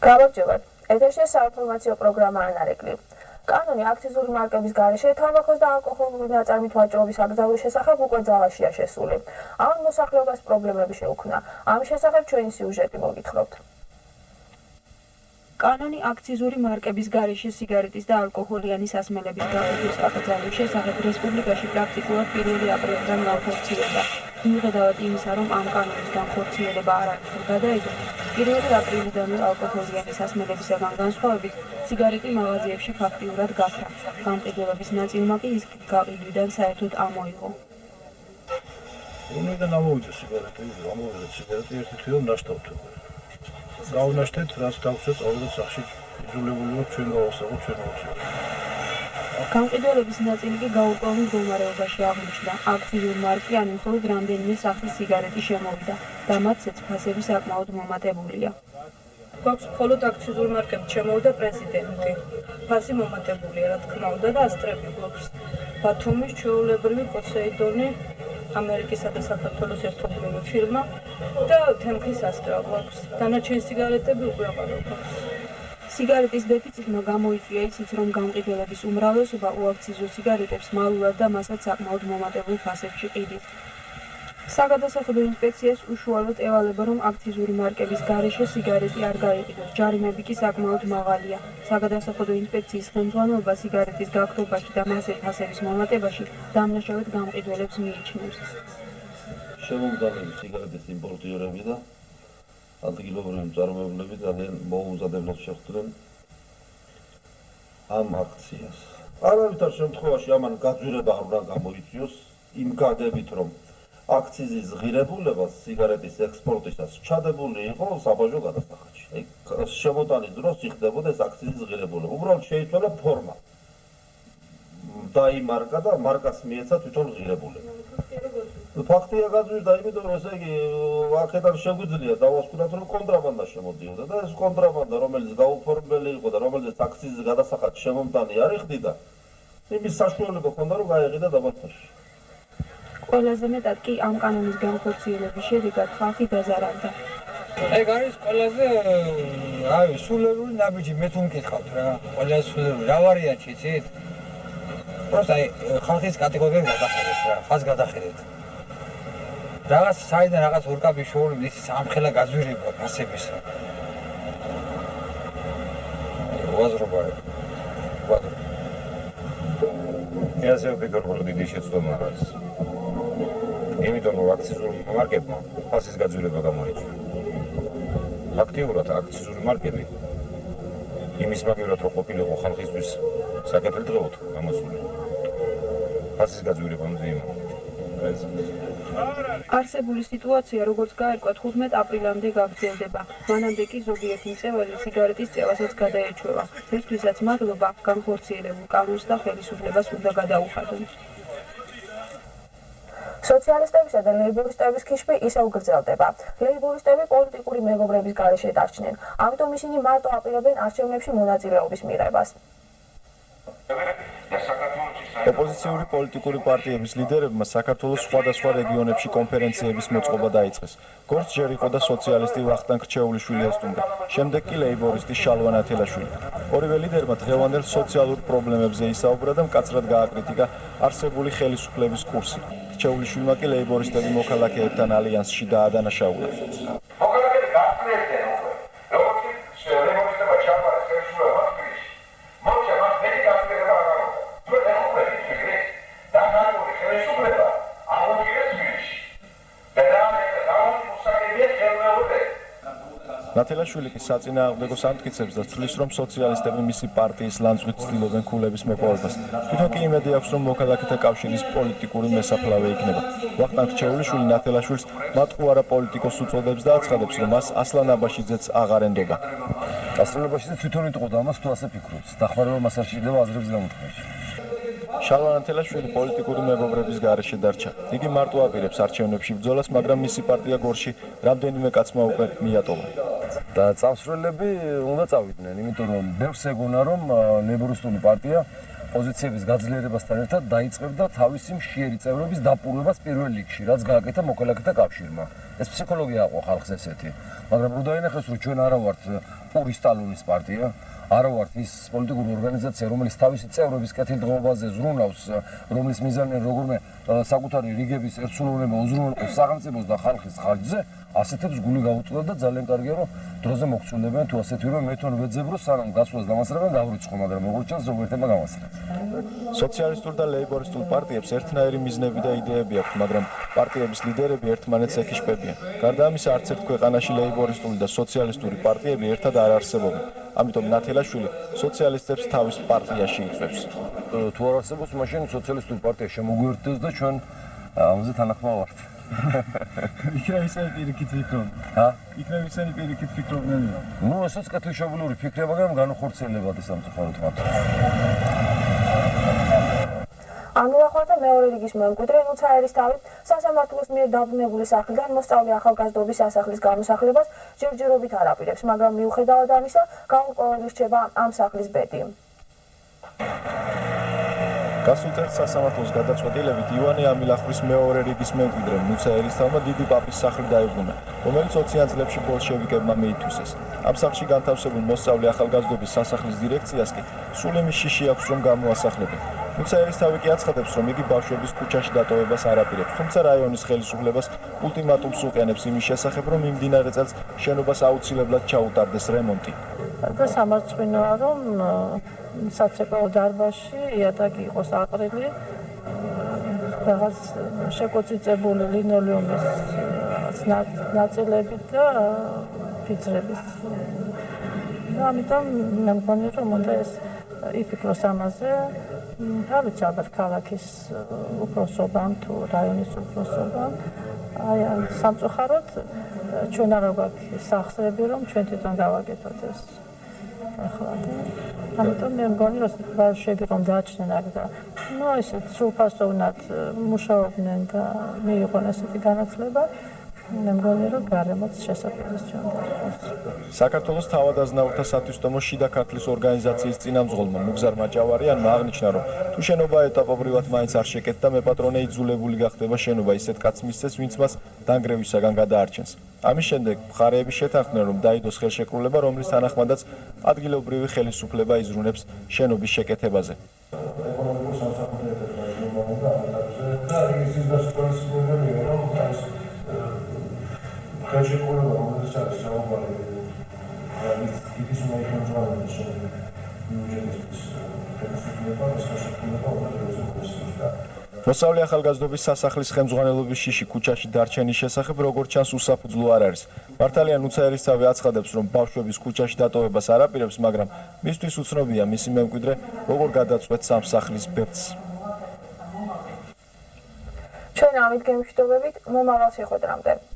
გამარჯობათ. ეთერში საინფორმაციო პროგრამა ანარეკლი. კანონი აქციზური მარკების გარეშე თამბაქოს და ალკოჰოლური ნაწარმით ვაჭრობის აკრძალვის შესახებ უკვე ძალაშია შესული. ამ მოსახლეობას პრობლემები შეუქმნა. ამ შესახებ ჩვენი სიუჟეტი მოგითხრობთ. კანონი აქციზური მარკების გარეშე სიგარეტის და ალკოჰოლიანი სასმელების გაყიდვის აკრძალვის შესახებ რესპუბლიკაში პრაქტიკულად 1 აპრილიდან განხორციელდა. მიუხედავად იმისა, რომ ამ კანონის განხორციელება არ არის გადაიდო, 1 აპრილიდანვე ალკოჰოლიანი სასმელებისაგან განსხვავებით, სიგარეტი მაღაზიებში ფაქტიურად გაქრა. გამყიდველების ნაწილმა კი ის გაყიდვიდან საერთოდ ამოიღო. რომლიდან ამოვიდა სიგარეტი? ამოვიდა სიგარეტი ერთი თვიდან ნაშთავთ. გავნაშთეთ, რაც დაგვსა წავიდეთ სახში, იძულებული ვართ ჩვენ გავასწავლოთ ჩვენ მოცილება. გამყიდველების ნაწილი კი გაურკვეველ მდგომარეობაში აღმოჩნდა. აქციზური მარკი ან მხოლოდ რამდენიმე სახის სიგარეტი შემოვიდა და მათაც ფასები საკმაოდ მომატებულია. გვაქვს მხოლოდ აქციზური მარკებით შემოვიდა პრეზიდენტი. ფასი მომატებულია, რა თქმა უნდა და ასტრები გვაქვს. ბათუმის ჩვეულებრივი პოსეიდონი, ამერიკისა და საქართველოს ერთობლივი ფირმა და თემქის ასტრა გვაქვს. დანარჩენი სიგარეტები უკვე აღარ გვაქვს. სიგარეტის დეფიციტმა გამოიწვია ისიც, რომ გამყიდველების უმრავლესობა უაქციზო სიგარეტებს მალულად და მასაც საკმაოდ მომატებულ ფასებში ყიდით. საგადასახადო ინსპექციას უშუალოდ ევალება, რომ აქციზური მარკების გარეშე სიგარეტი არ გაიყიდოს. ჯარიმები კი საკმაოდ მაღალია. საგადასახადო ინსპექციის ხელმძღვანელობა სიგარეტის გაქრობაში და მასზე ფასების მომატებაში დამნაშავედ გამყიდველებს მიიჩნევს. შემომგანელი სიგარეტის იმპორტიორები და ადგილობრივი მწარმოებლები ძალიან მოუზადებლად შეხვდნენ ამ აქციას. არავითარ შემთხვევაში ამან გაძვირება არ უნდა გამოიწვიოს იმ გაგებით, რომ აქციზის ღირებულება სიგარეტის ექსპორტისას ჩადებული იყო საბაჟო გადასახადში. შემოტანის დროს იხდებოდა ეს აქციზის ღირებულება. უბრალოდ შეიცვალა ფორმა. დაიმარკა და მარკას მიეცა თვითონ ღირებულება. ფაქტია გაძვირდა, იმიტომ რომ ესე იგი აქედან შეგვიძლია დავასკვნათ, რომ კონტრაბანდა შემოდიოდა და ეს კონტრაბანდა, რომელიც გაუფორმებელი იყო და რომელზეც აქციზის გადასახადში შემომტანი არ იხდიდა, იმის საშუალება ჰქონდა, რომ გაეყიდა დაბალფასში. ყველაზე მეტად კი ამ კანონის განხორციელების შედეგად ხალხი დაზარალდა. ეგ არის ყველაზე სულელური ნაბიჯი, მე თუ მკითხავთ რა, ყველაზე სულელური რა ვარიანტი იცით? просто ხალხის კატეგორიები გადახედეთ რა, ხაზ გადახედეთ. რაღაც საიდან რაღაც ორკაპი შოური ის სამხელა გაძვირება ფასების. ვაზრობა. ესე ვფიქრობ, რომ დიდი შეცდომა არის. იმიტომ რომ აქციზური მარკებმა ფასის გაძვირება გამოიწვია. აქტიურად აქციზური მარკები იმის მაგივრად რომ ყოფილიყო ხალხისთვის საკეთილდღეოდ გამოსული. ფასის გაძვირება მძიმე. არსებული სიტუაცია, როგორც გაერკვა, 15 აპრილამდე გაგრძელდება. მანამდე კი ზოგიერთი მწვეველი სიგარეტის წევასაც გადაეჩვევა. ერთვისაც მადლობა განხორციელებულ კანონს და ხელისუფლებას უნდა გადაუხადონ. სოციალისტებისა და ლეიბორისტების ქიშმი ისევ გრძელდება. ლეიბორისტები პოლიტიკური მეგობრების გარეშე დარჩნენ. ამიტომ ისინი მარტო აპირებენ არჩევნებში მონაწილეობის მიღებას. ოპოზიციური პოლიტიკური პარტიების ლიდერებმა საქართველოს სხვადასხვა რეგიონებში კონფერენციების მოწყობა დაიწყეს. გორს ჯერ იყო და სოციალისტი ვახტანგ რჩეულიშვილი ესტუმრა, შემდეგ კი ლეიბორისტი შალვა ნათელაშვილი. ორივე ლიდერმა დღევანდელ სოციალურ პრობლემებზე ისაუბრა და მკაცრად გააკრიტიკა არსებული ხელისუფლების კურსი. რჩეულიშვილმა კი ლეიბორისტები მოქალაქეებთან ალიანსში დაადანაშაულა. ნათელაშვილი კი საწინააღმდეგო სამტკიცებს და ცდილობს, რომ სოციალისტები მისი პარტიის ლანძღვით ცდილობენ ქულების მოპოვებას. თვითონ კი იმედი აქვს, რომ მოქალაქეთა კავშირის პოლიტიკური მესაფლავე იქნება. ვახტანგ რჩეულიშვილი ნათელაშვილს მათყუ არა პოლიტიკოს უწოდებს და აცხადებს, რომ მას ასლან აბაშიძეც აღარ ენდობა. ასლან აბაშიძე თვითონ იტყოდა ამას, თუ ასე ფიქრობს. დახმარება მას არ შეიძლება აზრებს გამოთქმაში. შალვა ნათელაშვილი პოლიტიკური მეგობრების გარეშე დარჩა. იგი მარტო აპირებს არჩევნებში ბრძოლას, მაგრამ მისი პარტია გორში რამდენიმე კაცმა უკვე მიატოვა. და წამსვლელები უნდა წავიდნენ, იმიტომ რომ ბევრს ეგონა, რომ ლეიბორისტული პარტია პოზიციების გაძლიერებასთან ერთად დაიწყებდა თავისი მშიერი წევრების დაპურვებას პირველ რიგში, რაც გააკეთა მოქალაქეთა კავშირმა. ეს ფსიქოლოგია აყვა ხალხს ესეთი. მაგრამ რო დაინახეს, რომ ჩვენ არა ვართ პური სტალონის პარტია, არა ვართ ის პოლიტიკური ორგანიზაცია, რომელიც თავისი წევრების კეთილდღეობაზე ზრუნავს, რომლის მიზანია როგორმე საკუთარი რიგების ერთსრულოვნება უზრუნველყოს სახელმწიფოს და ხალხის ხარჯზე, ასეთებს გული გაუწვდა და ძალიან კარგია, რომ დროზე მოგცემდებიან თუ ასეთი რომ მე თვითონ ვეძებ, რომ სანამ გასვლას დამასწრებენ გავრიცხო, მაგრამ როგორც ჩანს ზოგიერთმა გამასწრებს. სოციალისტურ და ლეიბორისტულ პარტიებს ერთნაირი მიზნები და იდეები აქვთ, მაგრამ პარტიების ლიდერები ერთმანეთს ეკიშებიან. გარდა ამისა, არც ერთ ქვეყანაში ლეიბორისტული და სოციალისტური პარტიები ერთად არ არსებობენ. ამიტომ ნათელაშვილი სოციალისტებს თავის პარტიაში იწვევს. თუ არ არსებობს, მაშინ სოციალისტური პარტია შემოგვიერთდეს და ჩვენ ამაზე თანახმა ვართ. იქნებ ისინი პირიქით ფიქრობენ. იქნებ ისინი პირიქით ფიქრობენ. ნუ ესაც კეთილშობილური ფიქრია, მაგრამ განუხორციელებადი სამწუხაროდ მათ. ამილახავდა მეორე რიგის მემკვიდრე ნუცა ერისთავით სასამართლოს მიერ დაბრუნებული სახლიდან მოსწავლე ახალგაზრდობის სასახლის გამოსახლებას ჯერჯერობით არ აპირებს, მაგრამ მიუხედავად ამისა, გაურკვეველი რჩება ამ სახლის ბედი. გასულ წელს სასამართლოს გადაწყვეტილებით ივანე ამილახვის მეორე რიგის მემკვიდრე ნუცა ერისთავმა დიდი პაპის სახლი დაიბრუნა, რომელიც 20-იან წლებში ბოლშევიკებმა მიითვისეს. ამ სახლში განთავსებულ მოსწავლე ახალგაზრდობის სასახლის დირექციას კი სულ იმის შიში აქვს, რომ გამოასახლებენ. ნუცა ერისთავი კი აცხადებს, რომ იგი ბავშვების ქუჩაში დატოვებას არ აპირებს, თუმცა რაიონის ხელისუფლებას ულტიმატუმს უყენებს იმის შესახებ, რომ მიმდინარე წელს შენობას აუცილებლად ჩაუტარდეს რემონტი. და სამარცხვინოა, რომ საცეკვაო დარბაზში იატაკი იყოს აყრილი, რაღაც შეკოწიწებული ლინოლეუმის ნაწილებით და ფიცრების. ამიტომ მე მგონი, რომ უნდა ეს იფიქროს ამაზე, რა ვიცი, ალბათ ქალაქის უფროსობამ თუ რაიონის უფროსობამ. აი, სამწუხაროდ ჩვენ არ გვაქვს სახსრები, რომ ჩვენ თვითონ გავაკეთოთ ეს. ახლა ამიტომ მე მგონი, რომ ბავშვები რომ დააჩნენ აქ და ნუ ისე სრულფასოვნად მუშაობდნენ და მიიღონ ესეთი განათლება, მე მგონი, რომ გარემოც შესაძლოა ჩვენთან იყოს. საქართველოს თავადაზნაურთა სათვისტომოს შიდა ქართლის ორგანიზაციის წინამძღოლმა მუგზარ მაჭავარიანმა აღნიშნა, რომ თუ შენობა ეტაპობრივად მაინც არ შეკეთდა, მეპატრონე იძულებული გახდება შენობა ისეთ კაცს მისცეს, ვინც მას დანგრევისაგან გადაარჩენს. ამის შემდეგ მხარეები შეთანხმდნენ, რომ დაიდოს ხელშეკრულება, რომლის თანახმადაც ადგილობრივი ხელისუფლება იზრუნებს შენობის შეკეთებაზე. ხელშეკრულება, რომელიც არის საუბარი ის უნდა იხმაროს ბიუჯეტის ხელისუფლება, ეს ხელშეკრულება უნდა იყოს. მოსწავლე ახალგაზრდობის სასახლის ხელმძღვანელობის შიში ქუჩაში დარჩენის შესახებ როგორც ჩანს უსაფუძვლო არ არის. მართალია ნუცა ერისთავი აცხადებს, რომ ბავშვების ქუჩაში დატოვებას არ აპირებს, მაგრამ მისთვის უცნობია მისი მემკვიდრე როგორ გადაწყვეტს ამ სახლის ბებწს. ჩვენ ამით გემშვიდობებით მომავალ შეხვედრამდე.